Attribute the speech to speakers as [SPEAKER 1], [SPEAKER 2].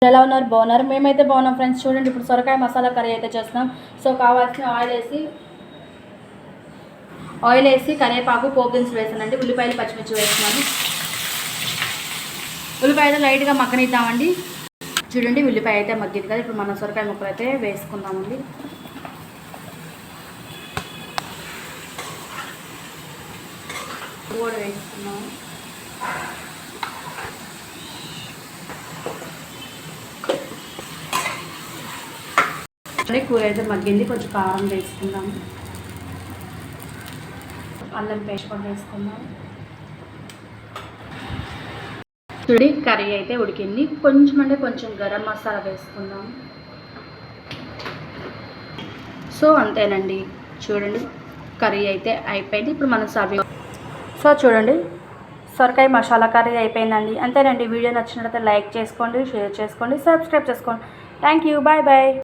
[SPEAKER 1] ఎలా ఉన్నారు? బాగున్నారు? మేమైతే బాగున్నాం ఫ్రెండ్స్. చూడండి, ఇప్పుడు సొరకాయ మసాలా కర్రీ అయితే చేస్తున్నాం. సో కావాల్సిన ఆయిల్ వేసి కరివేపాకు పోపు దినుసులు వేసానండి. ఉల్లిపాయలు పచ్చిమిర్చి వేస్తున్నాను. ఉల్లిపాయలు లైట్గా మగ్గనిద్దామండి. చూడండి, ఉల్లిపాయ అయితే మగ్గింది కదా. ఇప్పుడు మన సొరకాయ ముక్కలు అయితే వేసుకుందామండి. కూడా వేసుకున్నాము. కూర అయితే మగ్గింది. కొంచెం కారం వేసుకుందాము. అల్లం పేస్ట్ కూడా వేసుకుందాం. చూడండి, కర్రీ అయితే ఉడికింది. కొంచెం అంటే కొంచెం గరం మసాలా వేసుకుందాం. సో అంతేనండి. చూడండి, కర్రీ అయితే అయిపోయింది. ఇప్పుడు మనం సర్వ్. సో చూడండి, సొరకాయ మసాలా కర్రీ అయిపోయిందండి. అంతేనండి. వీడియో నచ్చినట్లయితే లైక్ చేసుకోండి, షేర్ చేసుకోండి, సబ్స్క్రైబ్ చేసుకోండి. Thank you. Bye bye.